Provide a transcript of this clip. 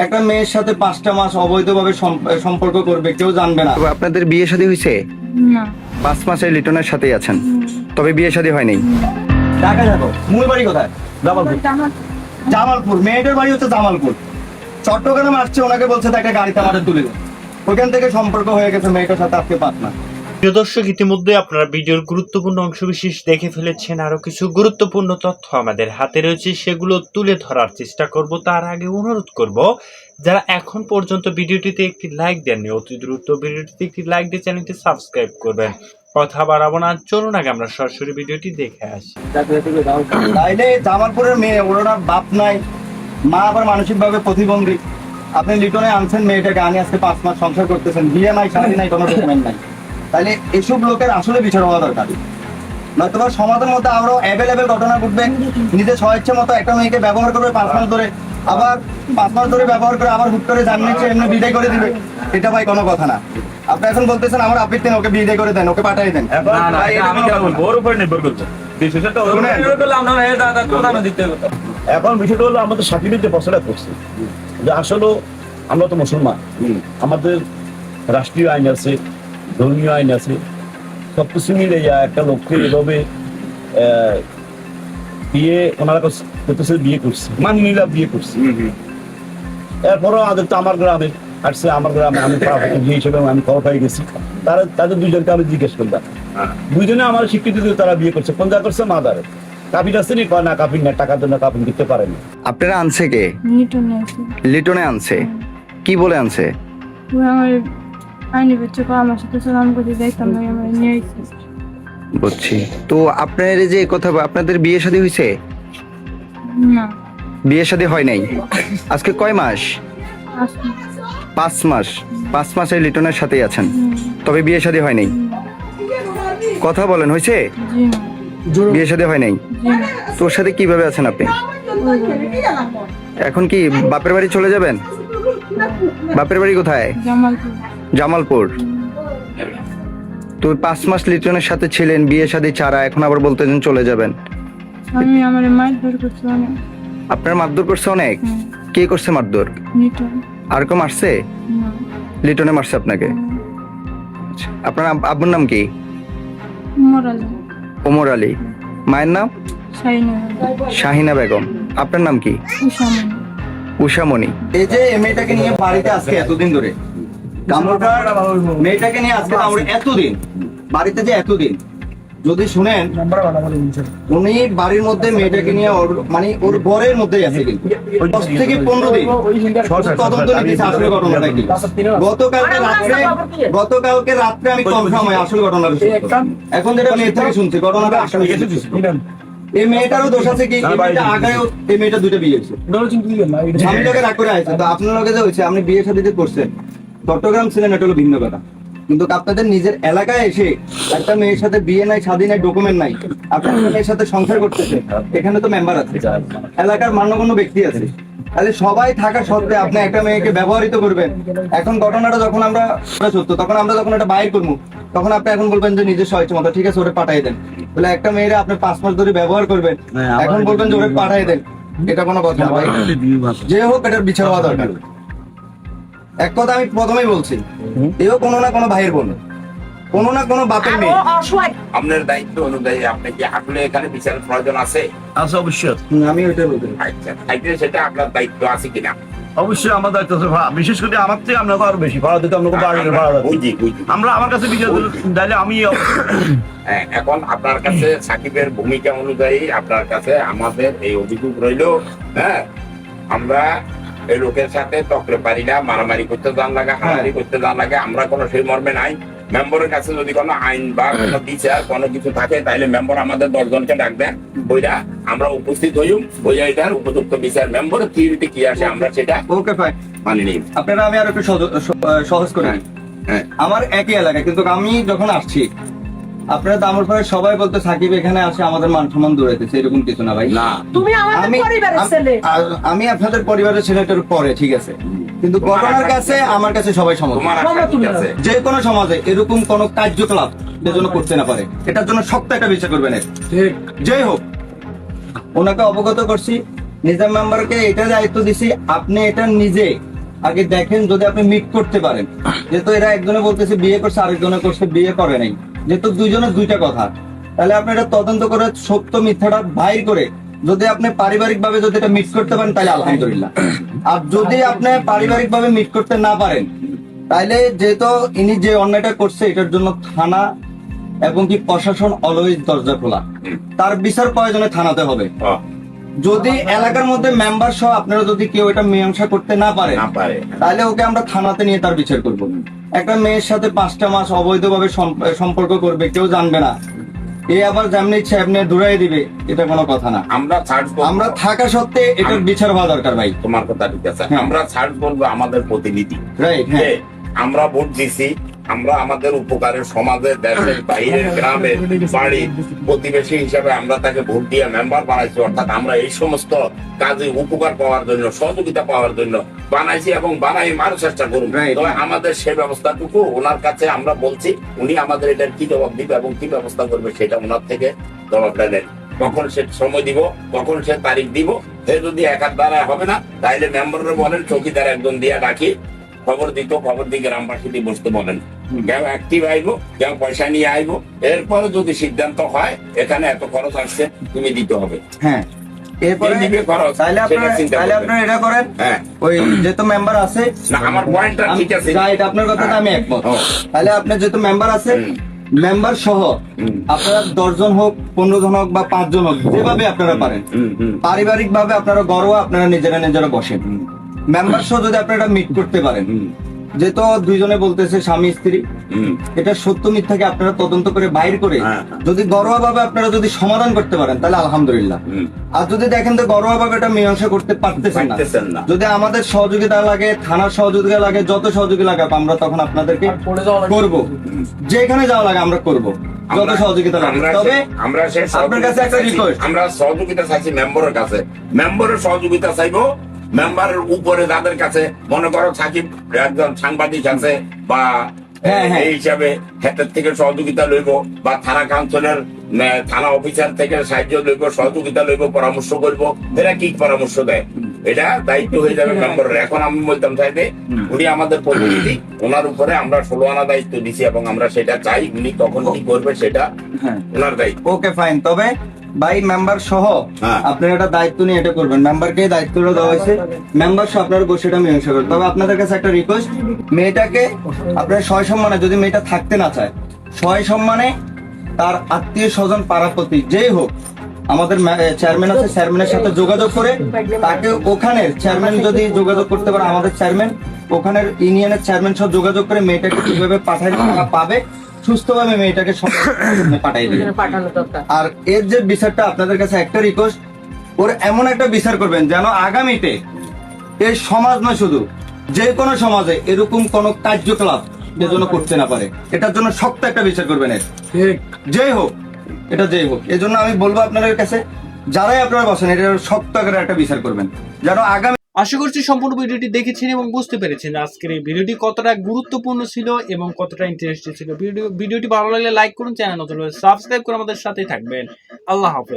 একটা মেয়ের সাথে 5টা মাস অবৈধভাবে সম্পর্ক করবে, কেউ জানবে না। আপনাদের বিয়ে শাদী হয়েছে? না। 5 মাসের লিটনের সাথেই আছেন, তবে বিয়ে শাদী হয়নি। ঢাকা থাকো, মূল বাড়ি কোথায়? জামালপুর। জামালপুর, মেয়েটার বাড়ি হচ্ছে জামালপুর। চট্টগ্রামে আসছে, ওনাকে বলছে একটা গাড়িতে আমাদের তুলে দেন। ওখান থেকে সম্পর্ক হয়ে গেছে মেয়েটার সাথে আজকে 5 মাস। প্রিয় দর্শক, ইতিমধ্যে আপনারা ভিডিওর গুরুত্বপূর্ণ অংশবিশেষ দেখে ফেলেছেন। আরো কিছু গুরুত্বপূর্ণ তথ্য আমাদের হাতে রয়েছে, সেগুলো তুলে ধরার চেষ্টা করব। তার আগে অনুরোধ করব, যারা এখন পর্যন্ত ভিডিওটিতে একটি লাইক দেননি, অতি দ্রুত ভিডিওটিতে একটি লাইক দিয়ে চ্যানেলটি সাবস্ক্রাইব করবেন। কথা বাড়াবো না, চলুন আগে আমরা সরাসরি ভিডিওটি দেখে আসি। তাইলে জামালপুরের মেয়ে, ওনার বাপ নাই, মা আবার মানসিক ভাবে প্রতিবন্ধী। আপনি লিটনে আনছেন মেয়েটাকে, আনি আজকে 5 মাস সংসার করতেছেন, বিয়ে নাই, শাদী নাই, কোনো ডকুমেন্ট নাই। তাহলে এসব লোকের আসলে বিচার হওয়া দরকার। নয়তো সমাজের মধ্যে আরো অ্যাভেলেবেল ঘটনা ঘটবে। নিজের স্বেচ্ছা মতো একটা মেয়েকে ব্যবহার করবে 5 মাস ধরে, আবার 5 মাস ধরে ব্যবহার করে আবার হুট করে জানিয়েছে এমনি বিদায় করে দিবে। এটা ভাই কোনো কথা না। আপনি এখন বলতেছেন আমার আপত্তি নেই, ওকে বিদায় করে দেন, ওকে পাঠিয়ে দেন। এখন বিষয়টা হলো আমাদের সাকিবের যে বছরটা করছে যে আসলে আমরা তো মুসলমান, আমাদের রাষ্ট্রীয় আইন আছে, ধর্মীয় আইন আছে, সবকিছু মিলে একটা লোককে এভাবে বিয়ে ওনারা করতেছে, বিয়ে করছে, মানি নিলাম বিয়ে করছে। এরপরও আমাদের তো আমার গ্রামে আসছে, আমার গ্রামে আমি বিয়ে হিসেবে আমি খবর পাই গেছি। তাদের দুজনকে আমি জিজ্ঞেস করলাম, দুইজনে আমার স্বীকৃতি দিয়ে তারা বিয়ে করছে। কোন জায়গা করছে? মাদারে। কাবিন আসছে নি? না কাবিন না, টাকার জন্য কাবিন দিতে পারেনি। আপনারা আনছে কে? লিটনে আছে। লিটনে আনছে? কি বলে আনছে? ও আমার আইনি বাচ্চা আমার সাথে সালাম করে যাইতাম না, আমার নিয়ে আইছে। বুঝছি। তো আপনার যে কথা, আপনাদের বিয়ে শাদী হয়েছে? না। বিয়ে শাদী হয় নাই। আজকে কয় মাস? আসলে 5 মাস। 5 মাসের লিটনের সাথেই আছেন, তবে বিয়ে শাদী হয় নাই। কথা বলেন, হয়েছে? জি না। বিয়ে শাদী হয় নাই। জি না। তোর সাথে কিভাবে আছেন আপনি? এখন কি বাপের বাড়ি চলে যাবেন? বাপের বাড়ি কোথায়? জামালপুর। জামালপুর। তো 5 মাস লিটনের সাথে ছিলেন, বিয়ে শাদী ছাড়া, এখন আবার বলতেছেন চলে যাবেন। আমি আমার মায়ের ধরে করছি অনেক। আপনার মারধর করছে অনেক? কে করছে মারধর? লিটন। আর কেউ মারছে? না। লিটনে মারছে আপনাকে? আপনার আব্বুর নাম কি? মরালে। ওমর আলী। মায়ের নাম? শাহিনা। শাহিনা বেগম। আপনার নাম কি? উষামণি। উষামণি। এই যে মেয়েটাকে নিয়ে বাড়িতে আজকে এতদিন ধরে, মেয়েটাকে নিয়ে আজকে এতদিন বাড়িতে যে এতদিন, যদি শুনেন উনি বাড়ির মধ্যে মেয়েটাকে নিয়ে মানে ওর ঘরের মধ্যেই আছে, কিন্তু 10 থেকে 15 দিন তদন্ত নিতেছে আসলে ঘটনাটা কি। গতকালকে রাত্রে আমি কনফার্ম হয় আসল ঘটনাটা সত্য। এখন যেটা মেয়ে থেকে শুনছি ঘটনাটা আসলে এই মেয়েটারও দোষ আছে কি, আগেও এই মেয়েটা 2টা বিয়ে হয়েছে, স্বামীটাকে রাগ করে আছে। তো আপনার লগে যে হয়েছে, আপনি বিয়ে শাদীতে করছেন, চট্টগ্রাম ছিলেন, এটা হলো ভিন্ন কথা। কিন্তু আপনাদের নিজের এলাকায় এসে একটা মেয়ের সাথে বিয়ে নাই, শাদী নাই, ডকুমেন্ট নাই, আপনার মেয়ের সাথে সংসার করতেছে, এখানে তো মেম্বার আছে, এলাকার মান্যগণ্য ব্যক্তি আছে, তাহলে সবাই থাকা সত্ত্বে আপনি একটা মেয়েকে ব্যবহৃত করবেন। এখন ঘটনাটা যখন আমরা সত্য, তখন আমরা যখন এটা বাইর করবো, তখন আপনি এখন বলবেন যে নিজের স্বেচ্ছা মতো ঠিক আছে ওটা পাঠাই দেন। বলে একটা মেয়েরা আপনি 5 মাস ধরে ব্যবহার করবেন, এখন বলবেন যে ওটা পাঠাই দেন, এটা কোনো কথা না ভাই। যে হোক এটার বিচার হওয়া দরকার। এক কথা আমি প্রথমেই বলছি, এও কোনো না কোনো ভাইয়ের বোন, কোনো না কোনো বাপের মেয়ে। আপনার দায়িত্ব অনুযায়ী আপনি কি আসলে এখানে বিচার প্রয়োজন আছে? আচ্ছা, অবশ্যই আমি ওইটা বলতে আচ্ছা, তাইলে সেটা আপনার দায়িত্ব আছে কিনা? অবশ্যই আমার দায়িত্ব আছে। বিশেষ করে আমার থেকে আপনাকে আরো বেশি ভাড়া দিতে, আপনাকে ভাড়া বুঝি বুঝি। আমরা আমার কাছে বিচার দিলে আমি হ্যাঁ, এখন আপনার কাছে সাকিবের ভূমিকা অনুযায়ী আপনার কাছে আমাদের এই অভিযোগ রইলো। হ্যাঁ, আমরা এই লোকের সাথে তকরে পারি না, মারামারি করতে যান লাগে, হারাহারি করতে যান লাগে, আমরা কোনো সেই মর্মে নাই। মেম্বারের কাছে যদি কোনো আইন বা কোনো বিচার কোনো কিছু থাকে, তাহলে মেম্বার আমাদের 10 জনকে ডাকবেন, বইরা আমরা উপস্থিত হইম, বইয়া এটার উপযুক্ত বিচার মেম্বারের থিওরিতে কি আসে আমরা সেটা ওকে ফাইন মানি নিই। আপনারা আমি আর একটু সহজ করে দিই। হ্যাঁ, আমার একই এলাকায়, কিন্তু আমি যখন আসছি আপনারা তো আমার পরে সবাই বলতে সাকিব এখানে আসে আমাদের মান সম্মান দৌড়াইতেছে, এরকম কিছু না ভাই। না, তুমি আমাদের পরিবারের ছেলে। আমি আপনাদের পরিবারের ছেলেটার পরে ঠিক আছে, কিন্তু ঘটনার কাছে আমার কাছে সবাই সমান। তোমার আশা ঠিক আছে। যে কোনো সমাজে এরকম কোন কার্যকলাপ যেন করতে না পারে, এটার জন্য শক্ত একটা বিচার করবেন। যাই হোক, ওনাকে অবগত করছি, নিজাম মেম্বারকে এটা দায়িত্ব দিছি, আপনি এটা নিজে আগে দেখেন, যদি আপনি মিট করতে পারেন। যেহেতু এরা একজনে বলতেছে বিয়ে করছে, আরেকজনে করছে বিয়ে করে নাই, যেহেতু দুইজনের দুইটা কথা, তাহলে আপনি এটা তদন্ত করে সত্য মিথ্যাটা বাইর করে যদি আপনি পারিবারিক ভাবে যদি এটা মিট করতে পারেন তাহলে আলহামদুলিল্লাহ। আর যদি আপনি পারিবারিক ভাবে মিট করতে না পারেন, তাহলে যেহেতু ইনি যে অন্যায়টা করছে এটার জন্য থানা এবং কি প্রশাসন অলওয়েজ দরজা খোলা, তার বিচার প্রয়োজনে থানাতে হবে। যদি এলাকার মধ্যে মেম্বার সহ আপনারা যদি কেউ এটা মীমাংসা করতে না পারে, তাহলে ওকে আমরা থানাতে নিয়ে তার বিচার করব। একটা মেয়ের সাথে 5টা মাস অবৈধভাবে সম্পর্ক করবে, কেউ জানবে না, এ আবার যেমনি ইচ্ছে এমনি দূরাই দিবে, এটা কোনো কথা না। আমরা থাকা সত্ত্বে এটার বিচার হওয়া দরকার ভাই। তোমার কথা ঠিক আছে, হ্যাঁ। আমরা ছাড় বলবো আমাদের প্রতিনিধি, রাইট, হ্যাঁ। আমরা ভোট দিছি, আমরা আমাদের উপকারের সমাজে, দেশের বাইরের, গ্রামের, বাড়ি, প্রতিবেশী হিসাবে আমরা তাকে ভোট দিয়ে মেম্বার বানাইছি। অর্থাৎ আমরা এই সমস্ত কাজে উপকার পাওয়ার জন্য, সহযোগিতা পাওয়ার জন্য বানাইছি এবং বানাই মারার চেষ্টা করুন। তবে আমাদের সেই ব্যবস্থাটুকু ওনার কাছে আমরা বলছি, উনি আমাদের এটার কি জবাব দিবে এবং কি ব্যবস্থা করবে সেটা ওনার থেকে জবাবটা নেন। কখন সে সময় দিব, কখন সে তারিখ দিব, সে যদি একার দ্বারা হবে না, তাইলে মেম্বাররা বলেন চৌকিদার একজন দিয়ে ডাকি, খবর দিত, খবর দিয়ে গ্রামবাসী বসতে বলেন, কেউ অ্যাক্টিভ আইবো, কেউ পয়সা নিয়ে আইবো, এরপরে যদি সিদ্ধান্ত হয় এখানে এত খরচ আসছে তুমি দিতে হবে, হ্যাঁ। এরপরে দিবে খরচ, তাহলে সেটা চিন্তা করবেন। আপনারা এটা করেন, হ্যাঁ। ওই যেহেতু মেম্বার আছে, না, আমার পয়েন্টটা ঠিক আছে, রাইট, আপনার কথাটা আমি একমত। ও। তাহলে আপনার যেহেতু মেম্বার আছে, মেম্বার সহ আপনারা 10 জন হোক, 15 জন হোক বা 5 জন হোক, যেভাবে আপনারা পারেন, পারিবারিক ভাবে আপনারা গর্ব আপনারা নিজেরা বসেন। মেম্বার সহ যদি আপনারা মিট করতে পারেন, যেহেতু দুইজনে বলতেছে স্বামী স্ত্রী, এটা সত্য মিথ্যাকে আপনারা তদন্ত করে বাইর করে যদি ঘরোয়া ভাবে আপনারা যদি সমাধান করতে পারেন তাহলে আলহামদুলিল্লাহ। আর যদি দেখেন যে ঘরোয়া ভাবে এটা মীমাংসা করতে পারতেছেন না, যদি আমাদের সহযোগিতা লাগে, থানার সহযোগিতা লাগে, যত সহযোগিতা লাগে আমরা তখন আপনাদেরকে করব, যেখানে যাওয়া লাগে আমরা করব, যত সহযোগিতা লাগে। তবে আমরা আপনার কাছে একটা রিকোয়েস্ট, আমরা সহযোগিতা চাইছি মেম্বারের কাছে, মেম্বারের সহযোগিতা চাইবো মেম্বারের উপরে যাদের কাছে, মনে করো সাকিব একজন সাংবাদিক আছে বা এই হিসাবে ক্ষেত্রের থেকে সহযোগিতা লইব, বা থানা কাউন্সিলর, থানা অফিসার থেকে সাহায্য লইব, সহযোগিতা লইব, পরামর্শ করব, এরা কি পরামর্শ দেয়, এটা দায়িত্ব হয়ে যাবে মেম্বারের। এখন আমি বলতাম চাইবে উনি আমাদের প্রতিনিধি, ওনার উপরে আমরা 16 আনা দায়িত্ব দিছি এবং আমরা সেটা চাই, উনি কখন কি করবে সেটা ওনার দায়িত্ব। ওকে, ফাইন। তবে ভাই মেম্বার সহ আপনারা এটা দায়িত্ব নিয়ে এটা করবেন, মেম্বারকে দায়িত্বটা দেওয়া হয়েছে, মেম্বার সহ আপনারা বসে এটা মীমাংসা করবেন। তবে আপনাদের কাছে একটা রিকোয়েস্ট, মেয়েটাকে আপনারা সয় সম্মানে, যদি মেয়েটা থাকতে না চায়, সয় সম্মানে তার আত্মীয় স্বজন, পাড়াপতি যেই হোক, আমাদের চেয়ারম্যান আছে, চেয়ারম্যানের সাথে যোগাযোগ করে তাকে ওখানের চেয়ারম্যান যদি যোগাযোগ করতে পারে, আমাদের চেয়ারম্যান ওখানের ইউনিয়নের চেয়ারম্যান সহ যোগাযোগ করে মেয়েটাকে কিভাবে পাঠাইলে টাকা পাবে, সুস্থভাবে মেয়েটাকে পাঠাই দেবে। আর এর যে বিচারটা আপনাদের কাছে একটা রিকোয়েস্ট, ওর এমন একটা বিচার করবেন যেন আগামীতে এই সমাজ নয়, শুধু যে কোনো সমাজে এরকম কোন কার্যকলাপ যেন করতে না পারে, এটার জন্য শক্ত একটা বিচার করবেন। যেই হোক, এটা যেই হোক, এই জন্য আমি বলবো আপনাদের কাছে, যারাই আপনারা বসেন, এটা শক্ত করে একটা বিচার করবেন যেন আগামী। আশা করছি সম্পূর্ণ ভিডিওটি দেখেছেন এবং বুঝতে পেরেছেন আজকের এই ভিডিওটি কতটা গুরুত্বপূর্ণ ছিল এবং কতটা ইন্টারেস্টিং ছিল। ভিডিওটি ভালো লাগলে লাইক করুন, চ্যানেল নতুন হলে সাবস্ক্রাইব করে আমাদের সাথেই থাকবেন। আল্লাহ হাফেজ।